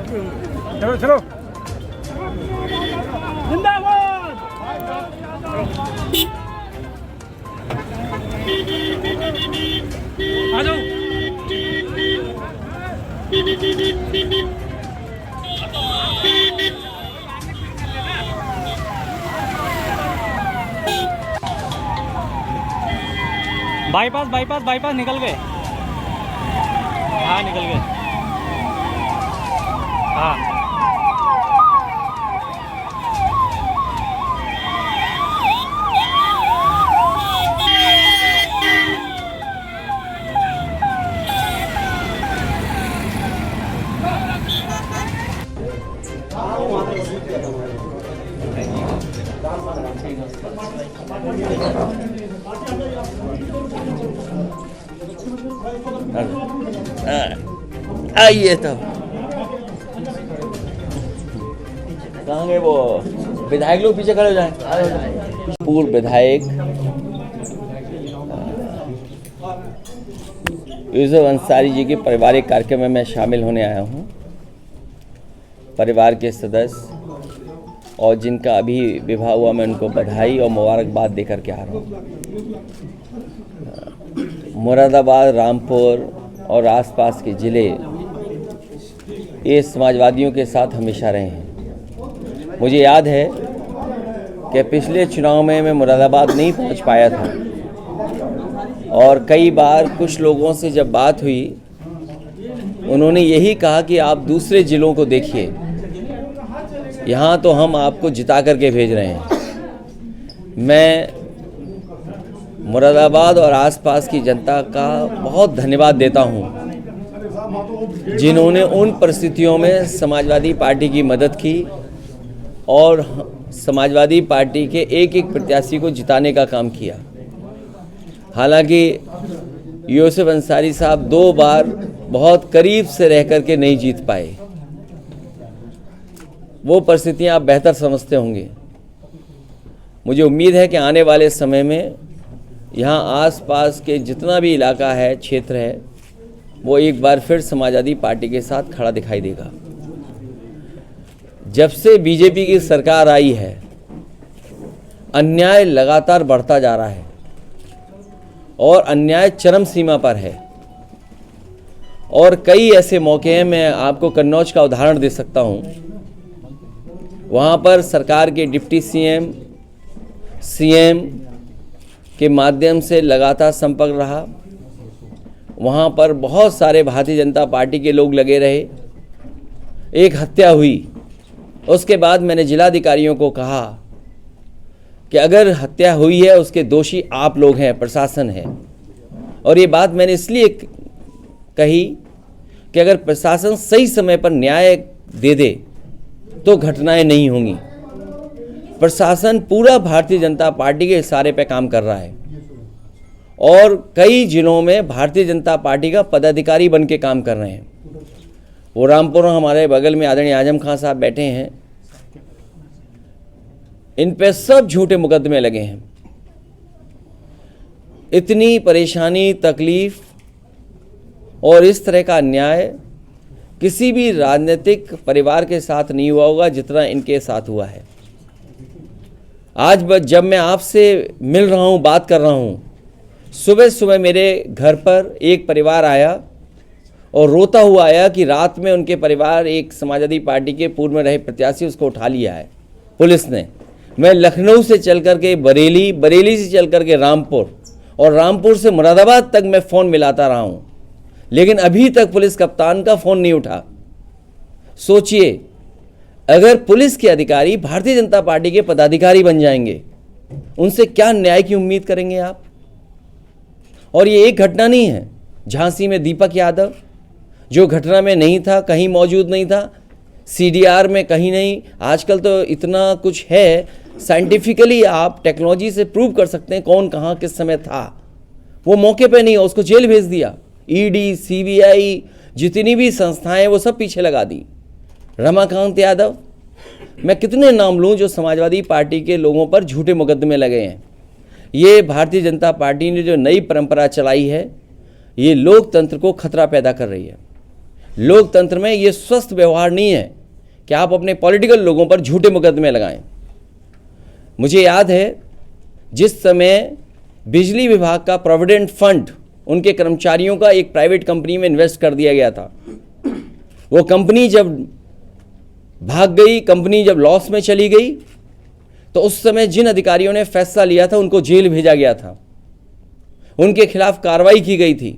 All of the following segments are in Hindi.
चलो चलो जिंदाबाद। आ जाओ। बाईपास बाईपास बाईपास निकल गए। हाँ निकल गए। हाँ आइए तब। कहाँ गए वो विधायक लोग? पीछे खड़े हो जाएं। पूर्व विधायक यूसुफ अंसारी जी के पारिवारिक कार्यक्रम में मैं शामिल होने आया हूँ। परिवार के सदस्य और जिनका अभी विवाह हुआ, मैं उनको बधाई और मुबारकबाद देकर के आ रहा हूँ। मुरादाबाद, रामपुर और आसपास के ज़िले ये समाजवादियों के साथ हमेशा रहे हैं। मुझे याद है कि पिछले चुनाव में मैं मुरादाबाद नहीं पहुंच पाया था और कई बार कुछ लोगों से जब बात हुई, उन्होंने यही कहा कि आप दूसरे ज़िलों को देखिए, यहाँ तो हम आपको जिता करके भेज रहे हैं। मैं मुरादाबाद और आसपास की जनता का बहुत धन्यवाद देता हूँ जिन्होंने उन परिस्थितियों में समाजवादी पार्टी की मदद की और समाजवादी पार्टी के एक एक प्रत्याशी को जिताने का काम किया। हालांकि यूसुफ अंसारी साहब 2 बार बहुत करीब से रह कर के नहीं जीत पाए। वो परिस्थितियां आप बेहतर समझते होंगे। मुझे उम्मीद है कि आने वाले समय में यहाँ आसपास के जितना भी इलाका है, क्षेत्र है, वो एक बार फिर समाजवादी पार्टी के साथ खड़ा दिखाई देगा। जब से बीजेपी की सरकार आई है, अन्याय लगातार बढ़ता जा रहा है और अन्याय चरम सीमा पर है। और कई ऐसे मौके हैं, मैं आपको कन्नौज का उदाहरण दे सकता हूँ। वहाँ पर सरकार के डिप्टी सीएम के माध्यम से लगातार संपर्क रहा। वहाँ पर बहुत सारे भारतीय जनता पार्टी के लोग लगे रहे। एक हत्या हुई, उसके बाद मैंने जिलाधिकारियों को कहा कि अगर हत्या हुई है उसके दोषी आप लोग हैं, प्रशासन है। और ये बात मैंने इसलिए कही कि अगर प्रशासन सही समय पर न्याय दे दे तो घटनाएं नहीं होंगी। प्रशासन पूरा भारतीय जनता पार्टी के इशारे पे काम कर रहा है और कई जिलों में भारतीय जनता पार्टी का पदाधिकारी बन के काम कर रहे हैं। वो रामपुर हमारे बगल में आदरणीय आजम खान साहब बैठे हैं, इन पे सब झूठे मुकदमे लगे हैं। इतनी परेशानी, तकलीफ और इस तरह का अन्याय किसी भी राजनीतिक परिवार के साथ नहीं हुआ होगा जितना इनके साथ हुआ है। आज जब मैं आपसे मिल रहा हूँ, बात कर रहा हूँ, सुबह सुबह मेरे घर पर एक परिवार आया और रोता हुआ आया कि रात में उनके परिवार, एक समाजवादी पार्टी के पूर्व में रहे प्रत्याशी, उसको उठा लिया है पुलिस ने। मैं लखनऊ से चल कर के बरेली, बरेली से चल कर के रामपुर और रामपुर से मुरादाबाद तक मैं फ़ोन मिलाता रहा हूँ, लेकिन अभी तक पुलिस कप्तान का फ़ोन नहीं उठा। सोचिए, अगर पुलिस के अधिकारी भारतीय जनता पार्टी के पदाधिकारी बन जाएंगे, उनसे क्या न्याय की उम्मीद करेंगे आप? और ये एक घटना नहीं है। झांसी में दीपक यादव जो घटना में नहीं था, कहीं मौजूद नहीं था, सीडीआर में कहीं नहीं। आजकल तो इतना कुछ है, साइंटिफिकली आप टेक्नोलॉजी से प्रूव कर सकते हैं कौन कहाँ किस समय था। वो मौके पे नहीं हो, उसको जेल भेज दिया। ईडी, सीबीआई, जितनी भी संस्थाएं, वो सब पीछे लगा दी। रमाकांत यादव, मैं कितने नाम लूं जो समाजवादी पार्टी के लोगों पर झूठे मुकदमे लगे हैं। ये भारतीय जनता पार्टी ने जो नई परंपरा चलाई है, ये लोकतंत्र को खतरा पैदा कर रही है। लोकतंत्र में ये स्वस्थ व्यवहार नहीं है कि आप अपने पॉलिटिकल लोगों पर झूठे मुकदमे लगाएं। मुझे याद है जिस समय बिजली विभाग का प्रोविडेंट फंड उनके कर्मचारियों का एक प्राइवेट कंपनी में इन्वेस्ट कर दिया गया था, वो कंपनी जब भाग गई, कंपनी जब लॉस में चली गई, तो उस समय जिन अधिकारियों ने फैसला लिया था उनको जेल भेजा गया था, उनके खिलाफ कार्रवाई की गई थी।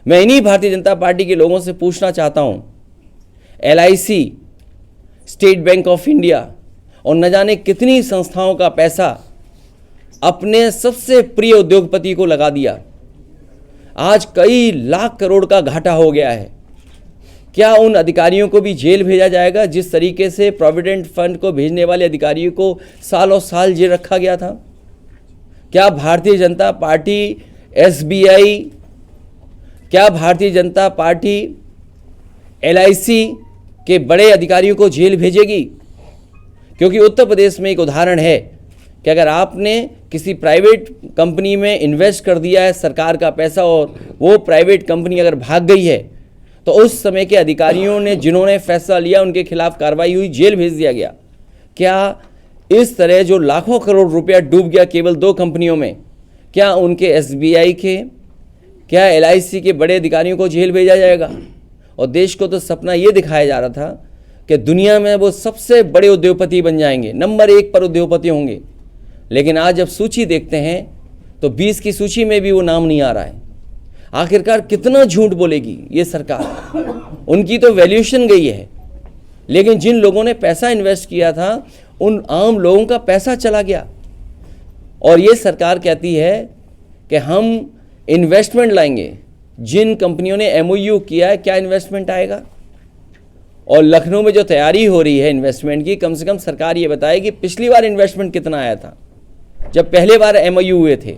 मैं इन्हीं भारतीय जनता पार्टी के लोगों से पूछना चाहता हूं, LIC, state bank of India और न जाने कितनी संस्थाओं का पैसा अपने सबसे प्रिय उद्योगपति को लगा दिया, आज कई लाख करोड़ का घाटा हो गया है। क्या उन अधिकारियों को भी जेल भेजा जाएगा जिस तरीके से प्रोविडेंट फंड को भेजने वाले अधिकारियों को सालों साल जेल रखा गया था? क्या भारतीय जनता पार्टी SBI, क्या भारतीय जनता पार्टी LIC के बड़े अधिकारियों को जेल भेजेगी? क्योंकि उत्तर प्रदेश में एक उदाहरण है कि अगर आपने किसी प्राइवेट कंपनी में इन्वेस्ट कर दिया है सरकार का पैसा और वो प्राइवेट कंपनी अगर भाग गई है, तो उस समय के अधिकारियों ने जिन्होंने फैसला लिया उनके खिलाफ कार्रवाई हुई, जेल भेज दिया गया। क्या इस तरह जो लाखों करोड़ रुपया डूब गया केवल 2 कंपनियों में, क्या उनके SBI के, क्या LIC के बड़े अधिकारियों को जेल भेजा जाएगा? और देश को तो सपना ये दिखाया जा रहा था कि दुनिया में वो सबसे बड़े उद्योगपति बन जाएंगे, नंबर 1 पर उद्योगपति होंगे। लेकिन आज जब सूची देखते हैं तो 20 की सूची में भी वो नाम नहीं आ रहा है। आखिरकार कितना झूठ बोलेगी ये सरकार? उनकी तो वैल्यूएशन गई है, लेकिन जिन लोगों ने पैसा इन्वेस्ट किया था उन आम लोगों का पैसा चला गया। और ये सरकार कहती है कि हम इन्वेस्टमेंट लाएंगे। जिन कंपनियों ने MOU किया है, क्या इन्वेस्टमेंट आएगा? और लखनऊ में जो तैयारी हो रही है इन्वेस्टमेंट की, कम से कम सरकार ये बताए कि पिछली बार इन्वेस्टमेंट कितना आया था जब पहले बार MOU हुए थे।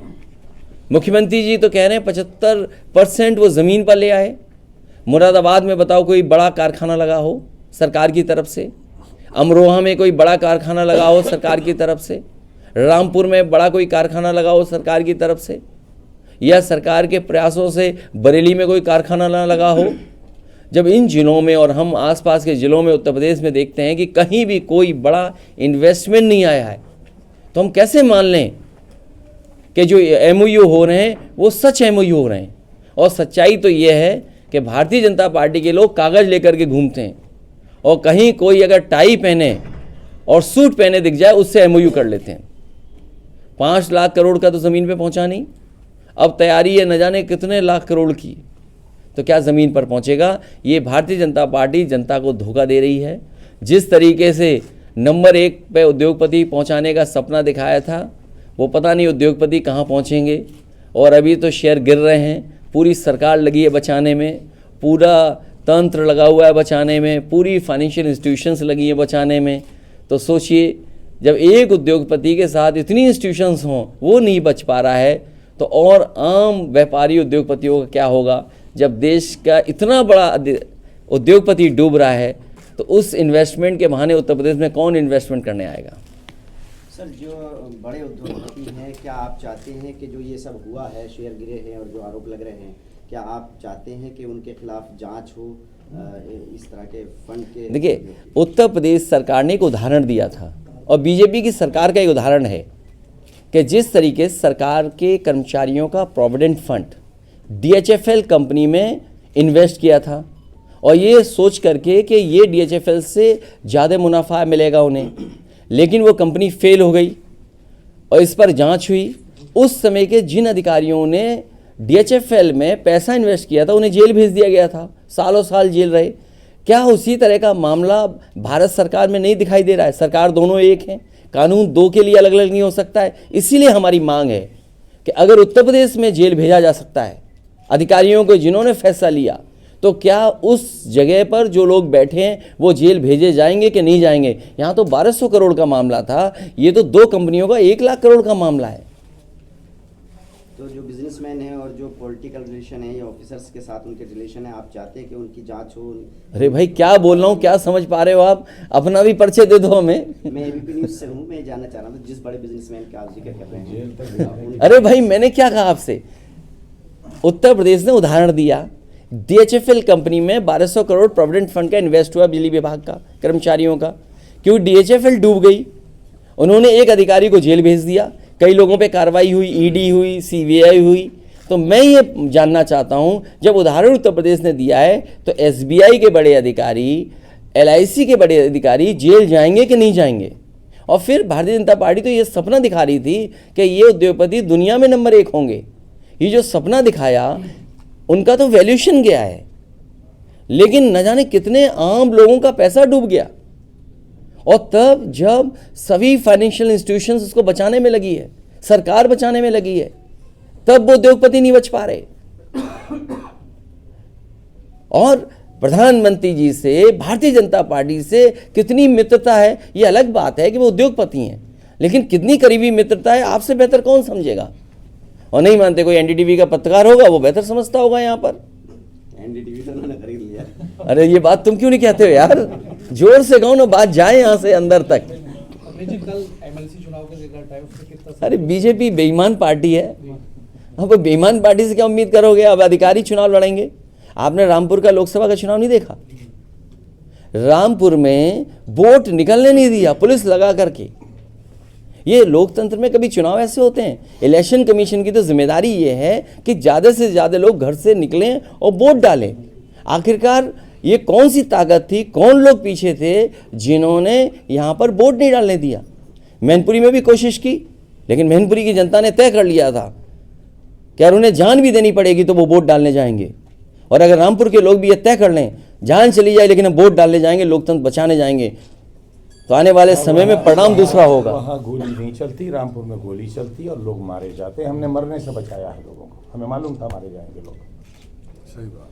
मुख्यमंत्री जी तो कह रहे हैं 75% वो ज़मीन पर ले आए। मुरादाबाद में बताओ कोई बड़ा कारखाना लगा हो सरकार की तरफ से, अमरोहा में कोई बड़ा कारखाना लगा हो सरकार की तरफ से, रामपुर में बड़ा कोई कारखाना लगा हो सरकार की तरफ से, या सरकार के प्रयासों से बरेली में कोई कारखाना ना लगा हो। जब इन जिलों में और हम आसपास के ज़िलों में उत्तर प्रदेश में देखते हैं कि कहीं भी कोई बड़ा इन्वेस्टमेंट नहीं आया है, तो हम कैसे मान लें कि जो MOU हो रहे हैं वो सच MOU हो रहे हैं? और सच्चाई तो ये है कि भारतीय जनता पार्टी के लोग कागज़ लेकर के घूमते हैं और कहीं कोई अगर टाई पहने और सूट पहने दिख जाए उससे MOU कर लेते हैं। 5 लाख करोड़ का तो ज़मीन पे पहुंचा नहीं, अब तैयारी है न जाने कितने लाख करोड़ की, तो क्या ज़मीन पर पहुंचेगा? ये भारतीय जनता पार्टी जनता को धोखा दे रही है। जिस तरीके से नंबर 1 पे उद्योगपति पहुंचाने का सपना दिखाया था, वो पता नहीं उद्योगपति कहाँ पहुंचेंगे। और अभी तो शेयर गिर रहे हैं, पूरी सरकार लगी है बचाने में, पूरा तंत्र लगा हुआ है बचाने में, पूरी फाइनेंशियल इंस्टीट्यूशंस लगी है बचाने में। तो सोचिए, जब एक उद्योगपति के साथ इतनी इंस्टीट्यूशंस हों वो नहीं बच पा रहा है, तो और आम व्यापारी उद्योगपतियों का क्या होगा? जब देश का इतना बड़ा उद्योगपति डूब रहा है, तो उस इन्वेस्टमेंट के बहाने उत्तर प्रदेश में कौन इन्वेस्टमेंट करने आएगा? सर, जो बड़े उद्योगपति हैं, क्या आप चाहते हैं कि जो ये सब हुआ है, शेयर गिरे हैं और जो आरोप लग रहे हैं, क्या आप चाहते हैं कि उनके खिलाफ जांच हो इस तरह के फंड के? देखिए, उत्तर प्रदेश सरकार ने एक उदाहरण दिया था और बीजेपी की सरकार का एक उदाहरण है कि जिस तरीके से सरकार के कर्मचारियों का प्रोविडेंट फंड DHFL कंपनी में इन्वेस्ट किया था और ये सोच करके कि ये DHFL से ज़्यादा मुनाफा मिलेगा उन्हें, लेकिन वो कंपनी फेल हो गई और इस पर जांच हुई। उस समय के जिन अधिकारियों ने DHFL में पैसा इन्वेस्ट किया था उन्हें जेल भेज दिया गया था, सालों साल जेल रहे। क्या उसी तरह का मामला भारत सरकार में नहीं दिखाई दे रहा है? सरकार दोनों एक हैं, कानून 2 के लिए अलग अलग नहीं हो सकता है। इसीलिए हमारी मांग है कि अगर उत्तर प्रदेश में जेल भेजा जा सकता है अधिकारियों को जिन्होंने फैसला लिया, तो क्या उस जगह पर जो लोग बैठे हैं वो जेल भेजे जाएंगे कि नहीं जाएंगे? यहाँ तो 1200 करोड़ का मामला था, ये तो 2 कंपनियों का 1 लाख करोड़ का मामला है। तो जो बिजनेसमैन है और जो पॉलिटिकल रिलेशन है या ऑफिसर्स के साथ उनके रिलेशन है, आप चाहते हैं कि उनकी जांच हो? अरे भाई, क्या बोल रहा हूँ, क्या समझ पा रहे हो आप? अपना भी परिचय दे दो हमें। मैं ABP न्यूज़ से हूँ, मैं जानना चाह रहा हूँ जिस बड़े बिजनेसमैन का आप जिक्र कर रहे हैं। अरे भाई, मैंने क्या कहा आपसे? उत्तर प्रदेश ने उदाहरण दिया, DHFL कंपनी में 1200 करोड़ प्रोविडेंट फंड का इन्वेस्ट हुआ बिजली विभाग का कर्मचारियों का, क्योंकि DHFL डूब गई, उन्होंने एक अधिकारी को जेल भेज दिया, कई लोगों पे कार्रवाई हुई, ED हुई, CBI हुई। तो मैं ये जानना चाहता हूँ, जब उदाहरण उत्तर प्रदेश ने दिया है तो SBI के बड़े अधिकारी, LIC के बड़े अधिकारी जेल जाएंगे कि नहीं जाएंगे? और फिर भारतीय जनता पार्टी तो ये सपना दिखा रही थी कि ये उद्योगपति दुनिया में नंबर 1 होंगे। ये जो सपना दिखाया उनका तो वैल्यूएशन गया है, लेकिन न जाने कितने आम लोगों का पैसा डूब गया। और तब जब सभी फाइनेंशियल इंस्टीट्यूशंस उसको बचाने में लगी है, सरकार बचाने में लगी है, तब वो उद्योगपति नहीं बच पा रहे। और प्रधानमंत्री जी से, भारतीय जनता पार्टी से कितनी मित्रता है ये अलग बात है कि वो उद्योगपति हैं, लेकिन कितनी करीबी मित्रता है आपसे बेहतर कौन समझेगा? और नहीं मानते, कोई NDTV का पत्रकार होगा, वो बेहतर समझता होगा। यहाँ पर NDTV तो उन्होंने खरीद लिया। अरे ये बात तुम क्यों नहीं कहते हो यार? जोर से कहो ना, बात जाए यहाँ से अंदर तक। कल MLC चुनाव के रिजल्ट आए, उससे कितना? अरे बीजेपी बेईमान पार्टी है। अब बेईमान पार्टी से क्या उम्मीद करोगे? अब अधिकारी चुनाव लड़ेंगे। आपने रामपुर का लोकसभा का चुनाव नहीं देखा? रामपुर में वोट निकलने नहीं दिया पुलिस लगा करके। ये लोकतंत्र में कभी चुनाव ऐसे होते हैं? इलेक्शन कमीशन की तो जिम्मेदारी ये है कि ज़्यादा से ज़्यादा लोग घर से निकलें और वोट डालें। आखिरकार ये कौन सी ताकत थी, कौन लोग पीछे थे जिन्होंने यहाँ पर वोट नहीं डालने दिया? मैनपुरी में भी कोशिश की, लेकिन मैनपुरी की जनता ने तय कर लिया था कि अगर उन्हें जान भी देनी पड़ेगी तो वो वोट डालने जाएंगे। और अगर रामपुर के लोग भी ये तय कर लें, जान चली जाए लेकिन हम वोट डालने जाएंगे, लोकतंत्र बचाने जाएंगे, तो आने वाले समय में परिणाम दूसरा होगा। वहाँ गोली नहीं चलती, रामपुर में गोली चलती और लोग मारे जाते हैं। हमने मरने से बचाया है लोगों को, हमें मालूम था मारे जाएंगे लोग। सही बात।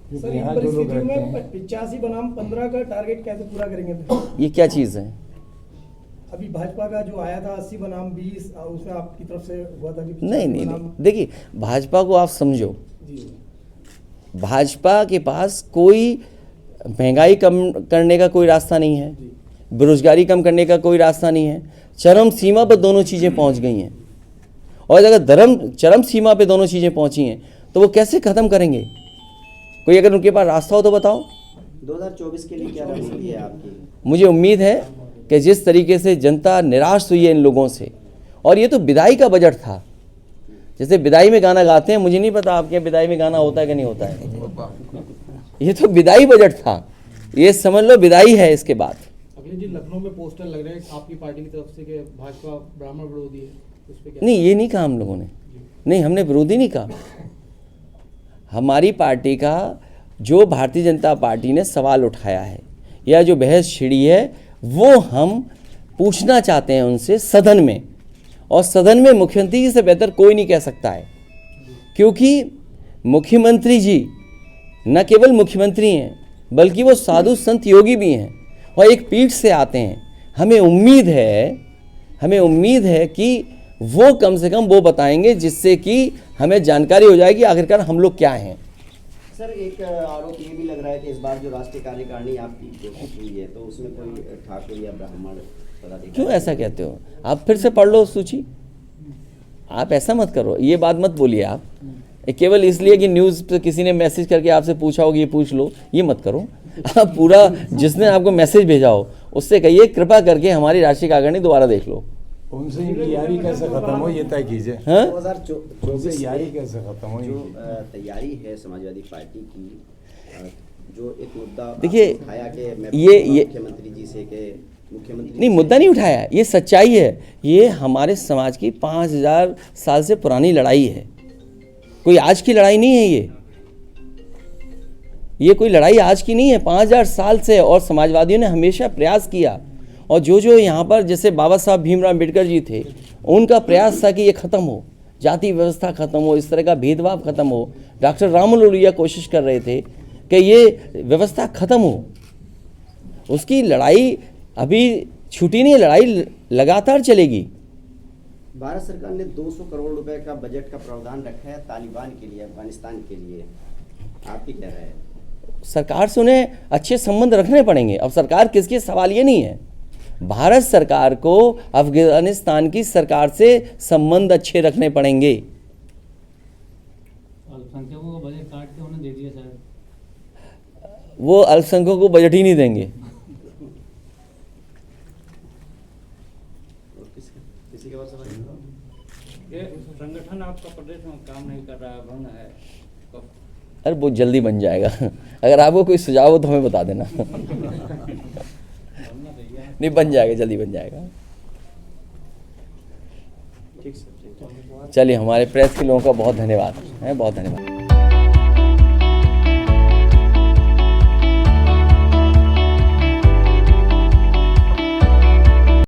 क्योंकि सर, इन यहाँ जो लोग परिस्थितियों रहते में हैं, 85 बनाम 15 का टारगेट कैसे पूरा करेंगे? ये क्या चीज़ है? अभी भाजपा का जो आया था 80 बनाम 20, उसमें आपकी तरफ से हुआ था कि नहीं नहीं नहीं, देखिए भाजपा को आप समझो, जी भाजपा के पास कोई महंगाई कम करने का कोई रास्ता नहीं है, बेरोजगारी कम करने का कोई रास्ता नहीं है। चरम सीमा पर दोनों चीज़ें पहुंच गई हैं, और अगर चरम सीमा पे दोनों चीज़ें पहुंची हैं तो वो कैसे ख़त्म करेंगे? कोई अगर उनके पास रास्ता हो तो बताओ। 2024 के लिए क्या रणनीति है आपकी? मुझे उम्मीद है कि जिस तरीके से जनता निराश हुई है इन लोगों से, और ये तो विदाई का बजट था, जैसे विदाई में गाना गाते हैं, मुझे नहीं पता आपके विदाई में गाना होता है कि नहीं होता है। ये तो विदाई बजट था, ये समझ लो विदाई है इसके बाद। अगले जी लखनऊ में पोस्टर लग रहे हैं आपकी पार्टी की तरफ से कि भाजपा ब्राह्मण विरोधी है, उस पे क्या? नहीं, ये नहीं कहा हम लोगों ने, नहीं हमने विरोधी नहीं कहा। हमारी पार्टी का जो भारतीय जनता पार्टी ने सवाल उठाया है या जो बहस छिड़ी है वो हम पूछना चाहते हैं उनसे सदन में, और सदन में मुख्यमंत्री जी से बेहतर कोई नहीं कह सकता है, क्योंकि मुख्यमंत्री जी न केवल मुख्यमंत्री हैं बल्कि वो साधु संत योगी भी हैं और एक पीठ से आते हैं। हमें उम्मीद है कि वो कम से कम वो बताएंगे जिससे कि हमें जानकारी हो जाएगी आखिरकार हम लोग क्या हैं। सर, एक आरोप ये भी लग रहा है कि इस बार जो राष्ट्रीय कार्यकारिणी आपकी घोषित हुई है तो उसमें कोई ठाकुर या ब्राह्मण पदाधिकारी। क्यों ऐसा कहते हो? आप फिर से पढ़ लो सूची। आप ऐसा मत करो, ये बात मत बोलिए आप, केवल इसलिए कि न्यूज़ पे किसी ने मैसेज करके आपसे पूछा होगा ये पूछ लो, ये मत करो। आप पूरा जिसने आपको मैसेज भेजा हो उससे कहिए कृपा करके हमारी राष्ट्रीय कार्यकारिणी दोबारा देख लो। उनसे इनकी यारी कैसे खत्म हो ये तय कीजिए। हाँ? 2024 यारी कैसे खत्म हो? जो तैयारी है समाजवादी पार्टी की, जो एक मुद्दा देखिए, उठाया कि मैं ये मुख्यमंत्री जी से कि मुख्यमंत्री नहीं, मुद्दा नहीं उठाया, ये सच्चाई है। ये हमारे समाज की 5000 साल से पुरानी लड़ाई है, कोई आज की लड़ाई नहीं है। ये कोई लड़ाई आज की नहीं है, 5000 साल से, और समाजवादियों ने हमेशा प्रयास किया। और जो यहाँ पर जैसे बाबा साहब भीमराव अम्बेडकर जी थे, उनका प्रयास था कि ये ख़त्म हो, जाति व्यवस्था ख़त्म हो, इस तरह का भेदभाव ख़त्म हो। डॉक्टर राम लोहिया कोशिश कर रहे थे कि ये व्यवस्था ख़त्म हो। उसकी लड़ाई अभी छूटी नहीं, लड़ाई लगातार चलेगी। भारत सरकार ने 200 करोड़ रुपए का बजट का प्रावधान रखा है तालिबान के लिए, अफगानिस्तान के लिए, आपकी क्या राय है? सरकार से उन्हें अच्छे संबंध रखने पड़ेंगे। अब सरकार किसकी, सवाल ये नहीं है। भारत सरकार को अफगानिस्तान की सरकार से संबंध अच्छे रखने पड़ेंगे। अल्पसंख्यकों को बजट काट के उन्हें दे दिया शायद। वो अल्पसंख्यकों को बजट ही नहीं देंगे। किसी के पास सवाल? ये संगठन आपका प्रदेश में काम नहीं कर रहा है, भंग है, तो अरे बहुत जल्दी बन जाएगा। अगर आपको कोई सुझाव हो तो हमें बता देना। नहीं, बन जाएगा, जल्दी बन जाएगा। ठीक सर, ठीक। चलिए, हमारे प्रेस के लोगों का बहुत धन्यवाद है, बहुत धन्यवाद।